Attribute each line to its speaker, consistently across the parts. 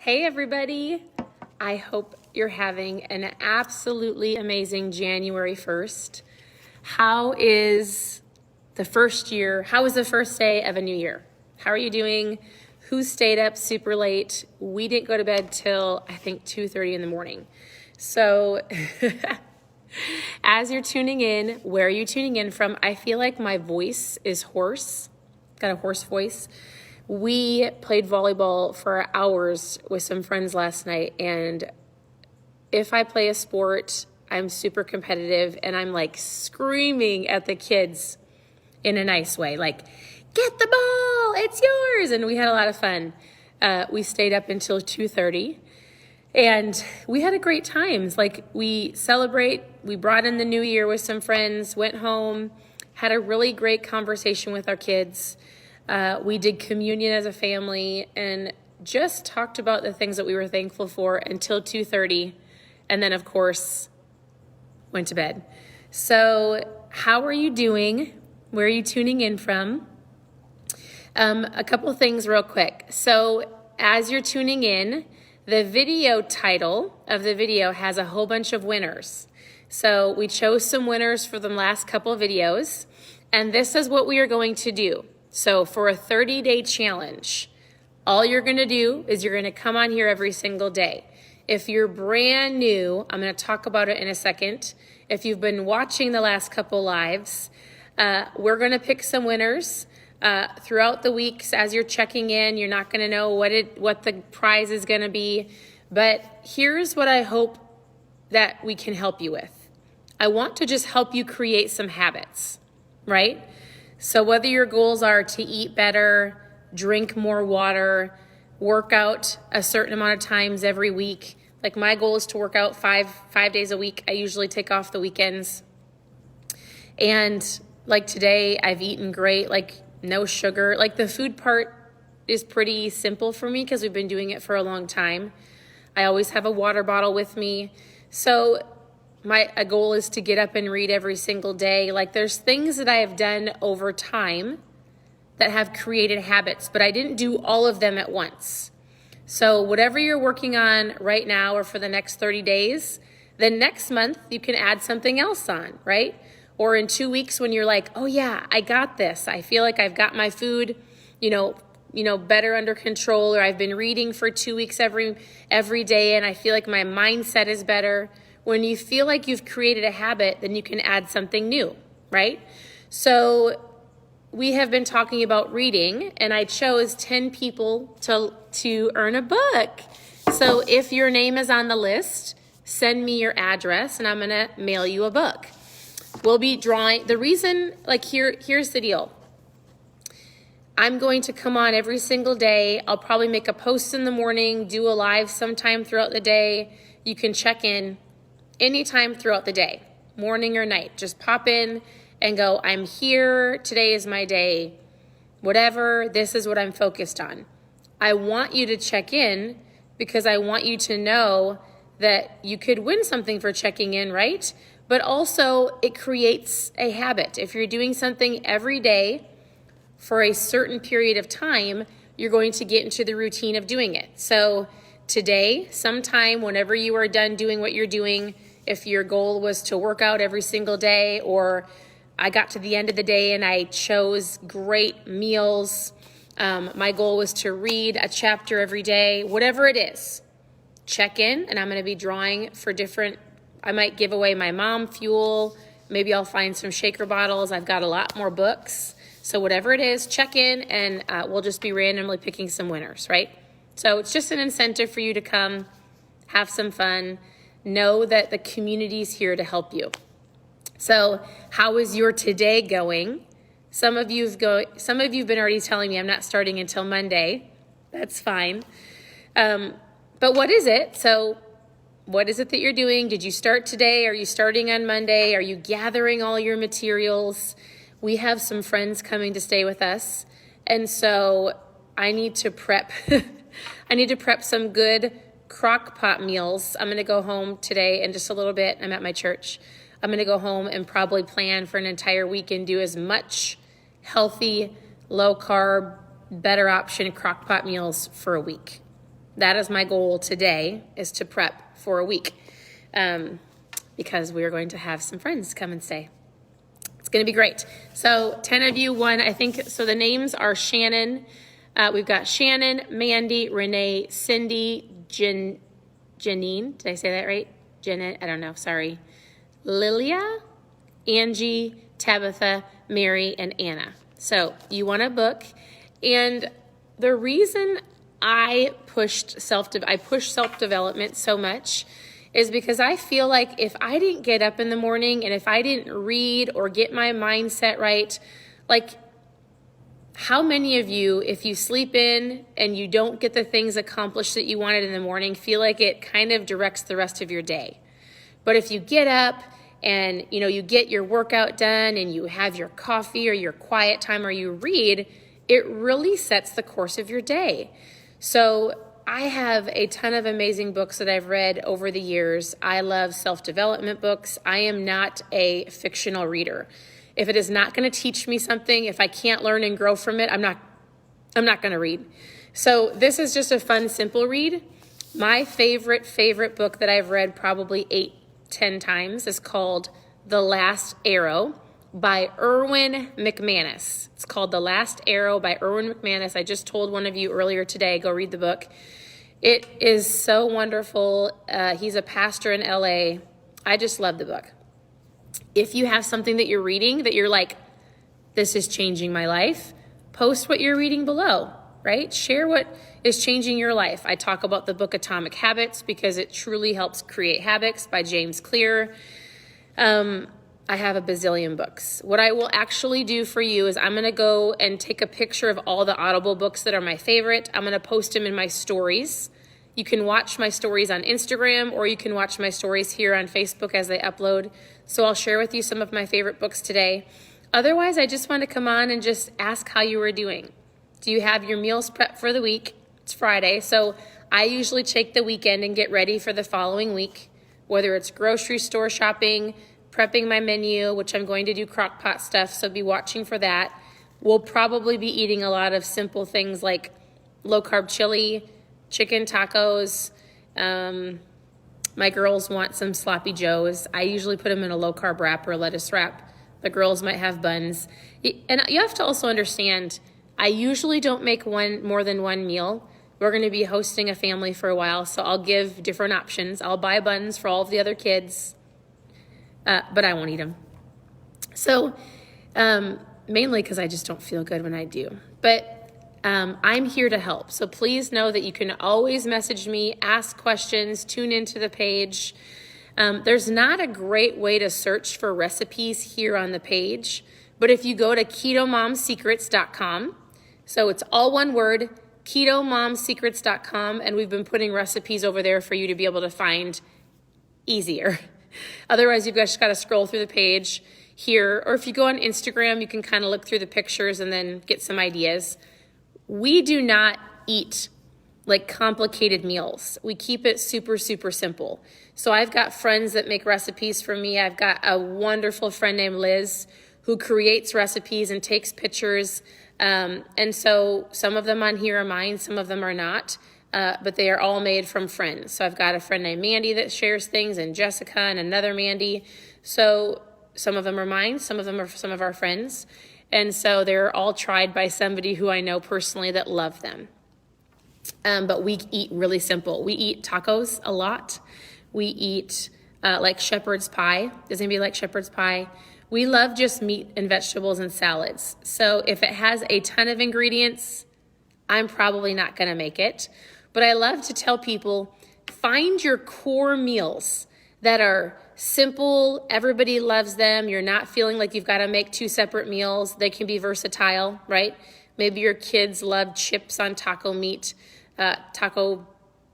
Speaker 1: Hey everybody, I hope you're having an absolutely amazing January 1st. How is the first day of a new year? How are you doing? Who stayed up super late? We didn't go to bed till I think 2:30 in the morning. So as you're tuning in, where are you tuning in from? I feel like my voice is hoarse, got a hoarse voice. We played volleyball for hours with some friends last night, and if I play a sport, I'm super competitive, and I'm like screaming at the kids in a nice way, like, get the ball, it's yours, and we had a lot of fun. We stayed up until 2:30, and we had a great time. Like, we brought in the new year with some friends, went home, had a really great conversation with our kids. We did communion as a family and just talked about the things that we were thankful for until 2:30, and then of course went to bed. So how are you doing? Where are you tuning in from? A couple things real quick. So as you're tuning in, the video title of the video has a whole bunch of winners. So we chose some winners for the last couple of videos, and this is what we are going to do. So for a 30-day challenge, all you're going to do is you're going to come on here every single day. If you're brand new, I'm going to talk about it in a second. If you've been watching the last couple lives, we're going to pick some winners throughout the weeks. As you're checking in, you're not going to know what the prize is going to be. But here's what I hope that we can help you with. I want to just help you create some habits, right? So whether your goals are to eat better, drink more water, work out a certain amount of times every week. Like, my goal is to work out five days a week. I usually take off the weekends. And like today, I've eaten great, like no sugar. Like, the food part is pretty simple for me because we've been doing it for a long time. I always have a water bottle with me. So a goal is to get up and read every single day. Like, there's things that I have done over time that have created habits, but I didn't do all of them at once. So whatever you're working on right now or for the next 30 days, then next month you can add something else on, right? Or in 2 weeks when you're like, oh yeah, I got this. I feel like I've got my food, better under control, or I've been reading for 2 weeks every day and I feel like my mindset is better. When you feel like you've created a habit, then you can add something new, right? So we have been talking about reading, and I chose 10 people to earn a book. So if your name is on the list, send me your address and I'm going to mail you a book. We'll be drawing. The reason, here's the deal. I'm going to come on every single day. I'll probably make a post in the morning, do a live sometime throughout the day. You can check in anytime throughout the day, morning or night. Just pop in and go, I'm here, today is my day, whatever, this is what I'm focused on. I want you to check in because I want you to know that you could win something for checking in, right? But also it creates a habit. If you're doing something every day for a certain period of time, you're going to get into the routine of doing it. So today, sometime whenever you are done doing what you're doing, if your goal was to work out every single day, or I got to the end of the day and I chose great meals, my goal was to read a chapter every day, whatever it is, check in, and I'm going to be drawing for I might give away my mom fuel, maybe I'll find some shaker bottles, I've got a lot more books, so whatever it is, check in, and we'll just be randomly picking some winners, right? So it's just an incentive for you to come, have some fun, know that the community's here to help you. So how is your today going? Some of you've been already telling me I'm not starting until Monday. That's fine. But what is it? So what is it that you're doing? Did you start today? Are you starting on Monday? Are you gathering all your materials? We have some friends coming to stay with us. And so I need to prep. I need to prep some good crock pot meals. I'm going to go home today in just a little bit. I'm at my church. I'm going to go home and probably plan for an entire week and do as much healthy, low carb, better option crock pot meals for a week. that is my goal today, is to prep for a week, because we are going to have some friends come and stay. It's going to be great. So 10 of you won, I think. So the names are Shannon. We've got Shannon, Mandy, Renee, Cindy, Janine. Did I say that right? Janet, I don't know. Sorry. Lilia, Angie, Tabitha, Mary, and Anna. So you want a book. And the reason I pushed self-development so much is because I feel like if I didn't get up in the morning and if I didn't read or get my mindset right, like, how many of you, if you sleep in and you don't get the things accomplished that you wanted in the morning, feel like it kind of directs the rest of your day? But if you get up and, you get your workout done and you have your coffee or your quiet time or you read, it really sets the course of your day. So I have a ton of amazing books that I've read over the years. I love self-development books. I am not a fictional reader. If it is not going to teach me something, if I can't learn and grow from it, I'm not going to read. So this is just a fun, simple read. My favorite book that I've read probably 8-10 times is called The Last Arrow by Erwin McManus. It's called The Last Arrow by Erwin McManus. I just told one of you earlier today, go read the book. It is so wonderful. He's a pastor in LA. I just love the book. If you have something that you're reading that you're like, this is changing my life, post what you're reading below, right? Share what is changing your life. I talk about the book Atomic Habits because it truly helps create habits by James Clear. I have a bazillion books. What I will actually do for you is I'm going to go and take a picture of all the Audible books that are my favorite. I'm going to post them in my stories. You can watch my stories on Instagram or you can watch my stories here on Facebook as they upload. So I'll share with you some of my favorite books today. Otherwise, I just want to come on and just ask how you were doing. Do you have your meals prepped for the week? It's Friday, so I usually take the weekend and get ready for the following week, whether it's grocery store shopping, prepping my menu, which I'm going to do crock pot stuff, so be watching for that. We'll probably be eating a lot of simple things like low-carb chili, chicken tacos. My girls want some sloppy joes. I usually put them in a low-carb wrap or a lettuce wrap. The girls might have buns. And you have to also understand, I usually don't make more than one meal. We're going to be hosting a family for a while, so I'll give different options. I'll buy buns for all of the other kids, but I won't eat them. So mainly because I just don't feel good when I do. But I'm here to help. So please know that you can always message me, ask questions, tune into the page. There's not a great way to search for recipes here on the page, but if you go to KetoMomSecrets.com, so it's all one word, KetoMomSecrets.com, and we've been putting recipes over there for you to be able to find easier. Otherwise, you've just got to scroll through the page here, or if you go on Instagram, you can kind of look through the pictures and then get some ideas. We do not eat like complicated meals. We keep it super, super simple. So I've got friends that make recipes for me. I've got a wonderful friend named Liz who creates recipes and takes pictures. And so some of them on here are mine, some of them are not, but they are all made from friends. So I've got a friend named Mandy that shares things, and Jessica and another Mandy. So some of them are mine, some of them are some of our friends. And so they're all tried by somebody who I know personally that love them. But we eat really simple. We eat tacos a lot. We eat like shepherd's pie. Does anybody like shepherd's pie? We love just meat and vegetables and salads. So if it has a ton of ingredients, I'm probably not going to make it. But I love to tell people, find your core meals that are simple, everybody loves them. You're not feeling like you've got to make two separate meals. They can be versatile, right? Maybe your kids love chips on taco meat, taco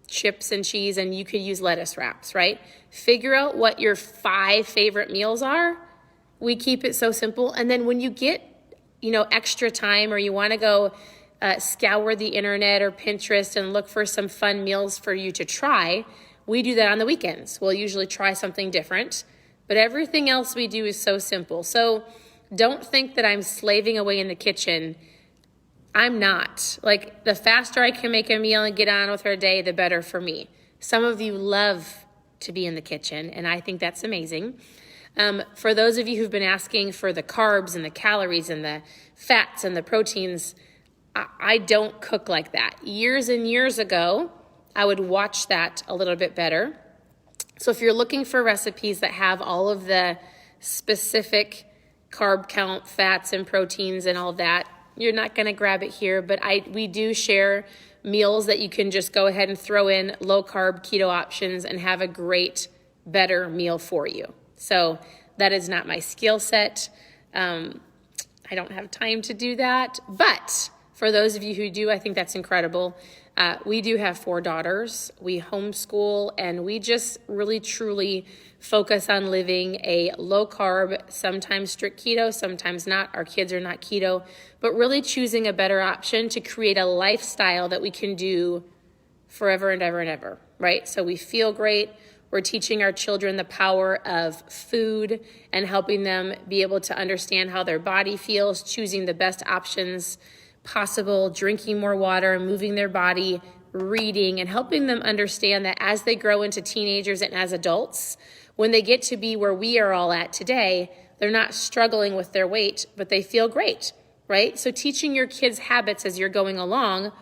Speaker 1: chips and cheese, and you could use lettuce wraps, right? Figure out what your 5 favorite meals are. We keep it so simple. And then when you get, extra time or you want to go scour the internet or Pinterest and look for some fun meals for you to try, we do that on the weekends. We'll usually try something different, but everything else we do is so simple. So don't think that I'm slaving away in the kitchen. I'm not. Like, the faster I can make a meal and get on with her day, the better for me. Some of you love to be in the kitchen, and I think that's amazing. For those of you who've been asking for the carbs and the calories and the fats and the proteins, I don't cook like that. Years and years ago, I would watch that a little bit better. So if you're looking for recipes that have all of the specific carb count, fats and proteins and all that, you're not going to grab it here, but we do share meals that you can just go ahead and throw in low carb keto options and have a great, better meal for you. So that is not my skill set. I don't have time to do that, but for those of you who do, I think that's incredible. We do have 4 daughters. We homeschool, and we just really, truly focus on living a low carb, sometimes strict keto, sometimes not. Our kids are not keto, but really choosing a better option to create a lifestyle that we can do forever and ever and ever, right? So we feel great. We're teaching our children the power of food and helping them be able to understand how their body feels, choosing the best options possible, drinking more water, moving their body, reading, and helping them understand that as they grow into teenagers and as adults, when they get to be where we are all at today, they're not struggling with their weight, but they feel great, right? So teaching your kids habits as you're going along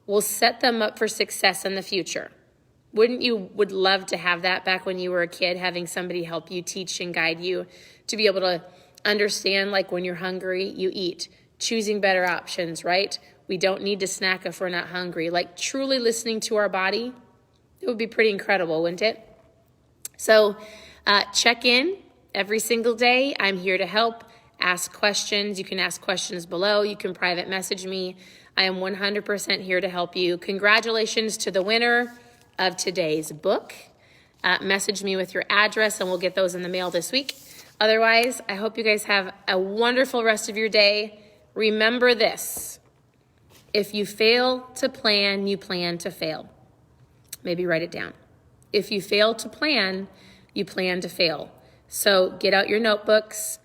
Speaker 1: will set them up for success in the future. Wouldn't you would love to have that back when you were a kid, having somebody help you, teach and guide you to be able to understand, like, when you're hungry, you eat, choosing better options, right? We don't need to snack if we're not hungry. Like, truly listening to our body, it would be pretty incredible, wouldn't it? So check in every single day. I'm here to help. Ask questions. You can ask questions below. You can private message me. I am 100% here to help you. Congratulations to the winner of today's book. Message me with your address and we'll get those in the mail this week. Otherwise, I hope you guys have a wonderful rest of your day. Remember this: if you fail to plan, you plan to fail. Maybe write it down. If you fail to plan, you plan to fail. So get out your notebooks,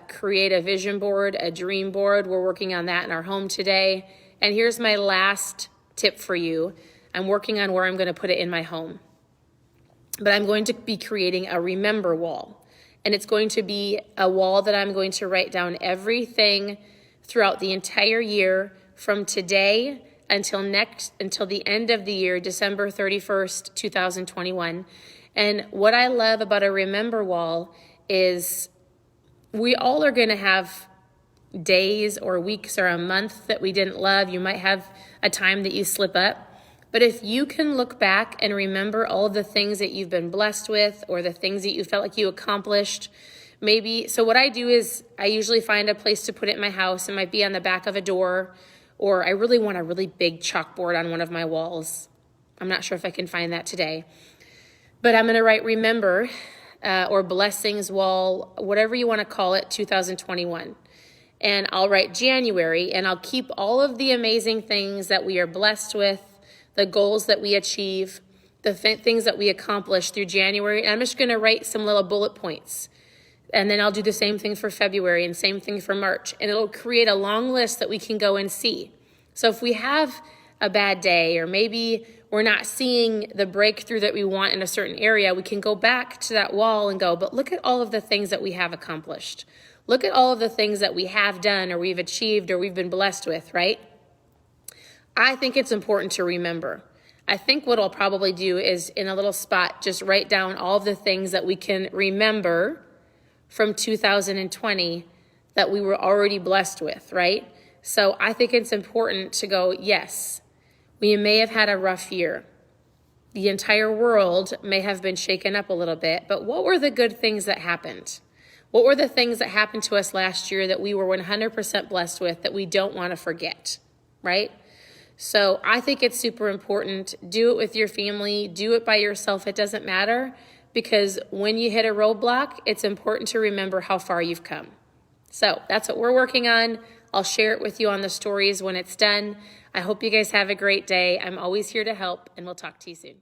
Speaker 1: create a vision board, a dream board. We're working on that in our home today. And here's my last tip for you. I'm working on where I'm going to put it in my home. But I'm going to be creating a remember wall. And it's going to be a wall that I'm going to write down everything throughout the entire year from today until the end of the year, December 31st, 2021. And what I love about a remember wall is we all are going to have days or weeks or a month that we didn't love. You might have a time that you slip up. But if you can look back and remember all the things that you've been blessed with or the things that you felt like you accomplished, so what I do is I usually find a place to put it in my house. It might be on the back of a door, or I really want a really big chalkboard on one of my walls. I'm not sure if I can find that today. But I'm going to write remember or blessings wall, whatever you want to call it, 2021. And I'll write January, and I'll keep all of the amazing things that we are blessed with, the goals that we achieve, the things that we accomplish through January. And I'm just going to write some little bullet points. And then I'll do the same thing for February and same thing for March. And it'll create a long list that we can go and see. So if we have a bad day, or maybe we're not seeing the breakthrough that we want in a certain area, we can go back to that wall and go, but look at all of the things that we have accomplished. Look at all of the things that we have done or we've achieved or we've been blessed with, right? I think it's important to remember. I think what I'll probably do is in a little spot, just write down all of the things that we can remember from 2020 that we were already blessed with, right? So I think it's important to go, yes, we may have had a rough year. The entire world may have been shaken up a little bit, but what were the good things that happened? What were the things that happened to us last year that we were 100% blessed with that we don't want to forget, right? So I think it's super important. Do it with your family. Do it by yourself. It doesn't matter, because when you hit a roadblock, it's important to remember how far you've come. So that's what we're working on. I'll share it with you on the stories when it's done. I hope you guys have a great day. I'm always here to help, and we'll talk to you soon.